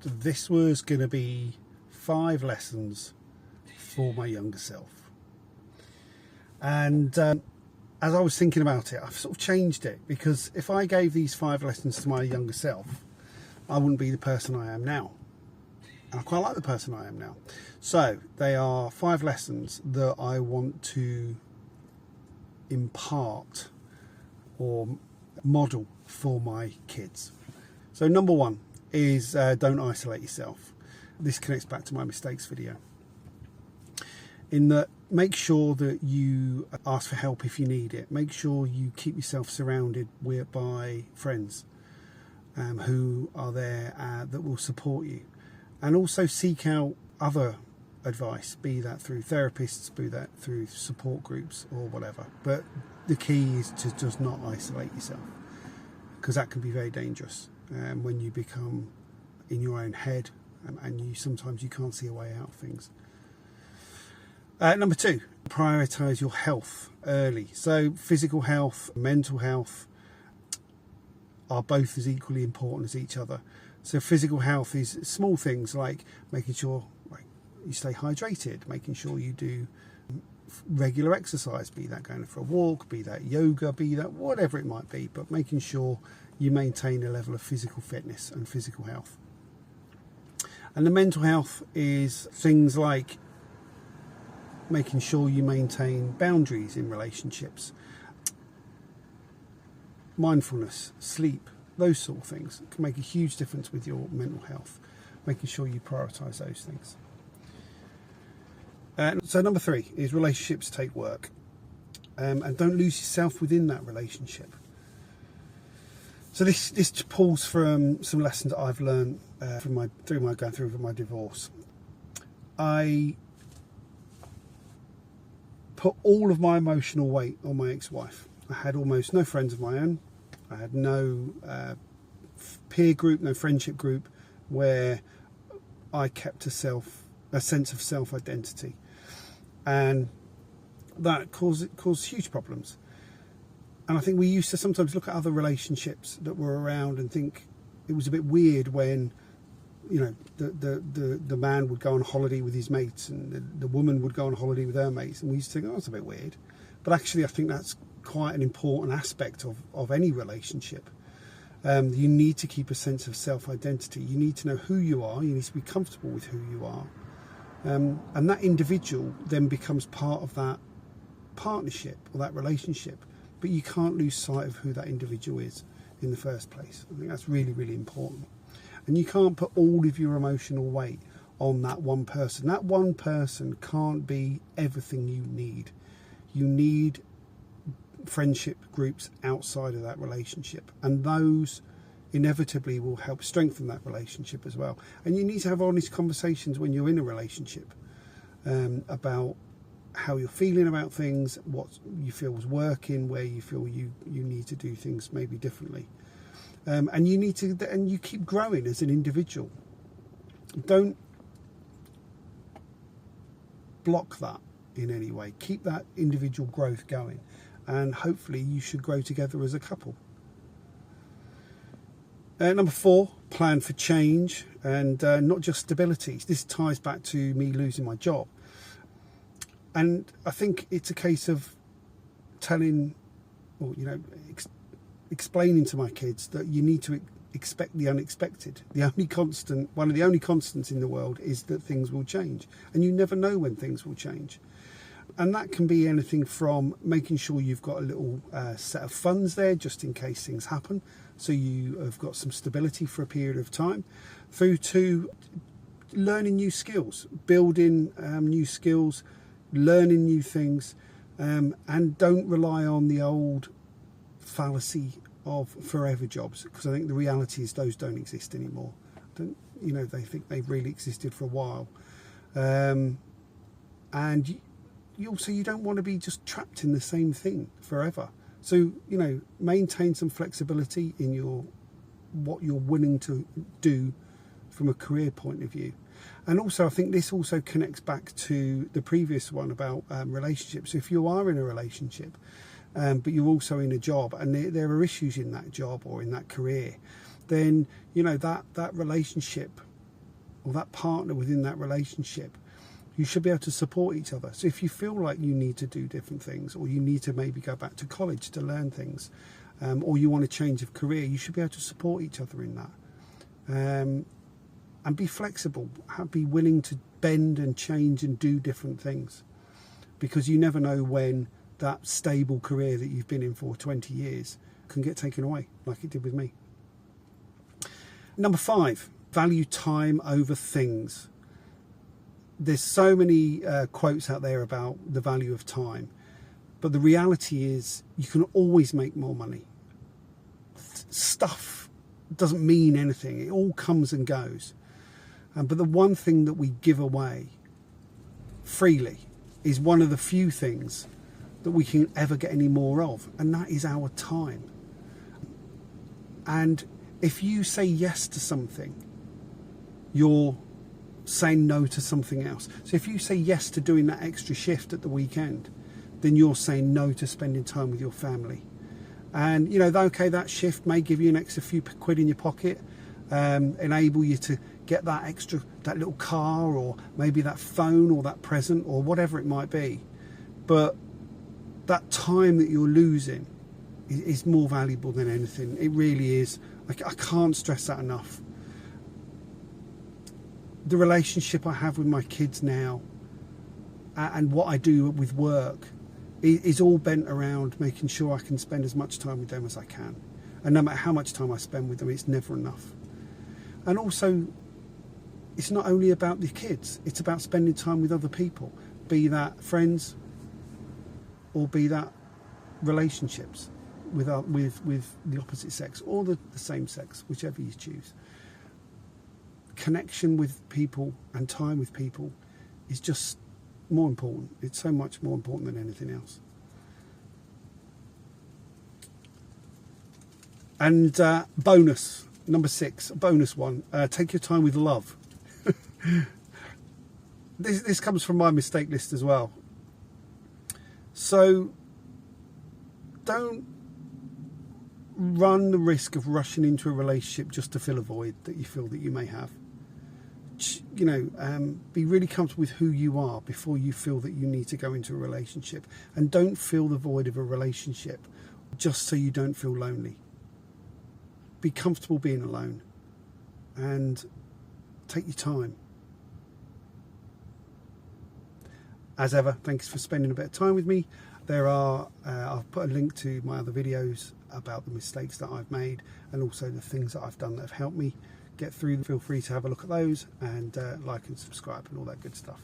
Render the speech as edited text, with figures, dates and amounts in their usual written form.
this was going to be 5 lessons for my younger self. And as I was thinking about it, I've sort of changed it, because if I gave these 5 lessons to my younger self, I wouldn't be the person I am now. And I quite like the person I am now. So they are 5 lessons that I want to impart or model for my kids. So number 1 is don't isolate yourself. This connects back to my mistakes video, in that make sure that you ask for help if you need it. Make sure you keep yourself surrounded by friends who are there that will support you, and also seek out other advice, be that through therapists, be that through support groups or whatever. But the key is to just not isolate yourself, because that can be very dangerous when you become in your own head, and sometimes you can't see a way out of things. Number 2, prioritise your health early. So physical health, mental health are both as equally important as each other. So physical health is small things like making sure you stay hydrated, making sure you do regular exercise, be that going for a walk, be that yoga, be that whatever it might be, but making sure you maintain a level of physical fitness and physical health. And the mental health is things like making sure you maintain boundaries in relationships, mindfulness, sleep, those sort of things can make a huge difference with your mental health, making sure you prioritise those things. So number 3 is relationships take work, and don't lose yourself within that relationship. So this pulls from some lessons that I've learned through my divorce. I put all of my emotional weight on my ex-wife. I had almost no friends of my own. I had no peer group, no friendship group where I kept a sense of self-identity, and that caused huge problems. And I think we used to sometimes look at other relationships that were around and think it was a bit weird when, you know, the man would go on holiday with his mates and the woman would go on holiday with her mates, and we used to think, oh, that's a bit weird. But actually I think that's quite an important aspect of any relationship. You need to keep a sense of self-identity. You need to know who you are. You need to be comfortable with who you are. And that individual then becomes part of that partnership or that relationship. But you can't lose sight of who that individual is in the first place. I think that's really, really important. And you can't put all of your emotional weight on that one person. That one person can't be everything you need. You need friendship groups outside of that relationship, and those inevitably will help strengthen that relationship as well. And you need to have honest conversations when you're in a relationship about how you're feeling about things, what you feel is working, where you feel you need to do things maybe differently. And you keep growing as an individual. Don't block that in any way. Keep that individual growth going, and hopefully you should grow together as a couple. Number 4, plan for change, and not just stability. This ties back to me losing my job. And I think it's a case of telling, or explaining to my kids that you need to expect the unexpected. One of the only constants in the world is that things will change, and you never know when things will change. And that can be anything from making sure you've got a little set of funds there just in case things happen, so you have got some stability for a period of time, through to learning new skills, building new skills, learning new things, and don't rely on the old fallacy of forever jobs, because I think the reality is those don't exist anymore. They think they've really existed for a while, and you don't want to be just trapped in the same thing forever. So maintain some flexibility in what you're willing to do from a career point of view. And also I think this also connects back to the previous one about relationships. So if you are in a relationship but you're also in a job, and there are issues in that job or in that career, then that relationship or that partner within that relationship, you should be able to support each other. So if you feel like you need to do different things, or you need to maybe go back to college to learn things, or you want a change of career, you should be able to support each other in that. And be flexible, be willing to bend and change and do different things, because you never know when that stable career that you've been in for 20 years can get taken away, like it did with me. Number 5, value time over things. There's so many quotes out there about the value of time, but the reality is you can always make more money. Stuff doesn't mean anything. It all comes and goes. But the one thing that we give away freely is one of the few things that we can ever get any more of, and that is our time. And if you say yes to something, you're saying no to something else. So if you say yes to doing that extra shift at the weekend, then you're saying no to spending time with your family. And you know, okay, that shift may give you an extra few quid in your pocket, enable you to get that extra, that little car, or maybe that phone, or that present, or whatever it might be. But that time that you're losing is more valuable than anything. It really is. I can't stress that enough. The relationship I have with my kids now, and what I do with work, is all bent around making sure I can spend as much time with them as I can. And no matter how much time I spend with them, it's never enough. And also, it's not only about the kids, it's about spending time with other people, be that friends, or be that relationships with the opposite sex, or the same sex, whichever you choose. Connection with people and time with people is just more important. It's so much more important than anything else. And bonus, number 6, bonus one, take your time with love. This comes from my mistake list as well. So don't run the risk of rushing into a relationship just to fill a void that you feel that you may have. You know, be really comfortable with who you are before you feel that you need to go into a relationship. And don't fill the void of a relationship just so you don't feel lonely. Be comfortable being alone, and take your time. As ever, thanks for spending a bit of time with me. I've put a link to my other videos about the mistakes that I've made, and also the things that I've done that have helped me get through. Feel free to have a look at those, and like and subscribe and all that good stuff.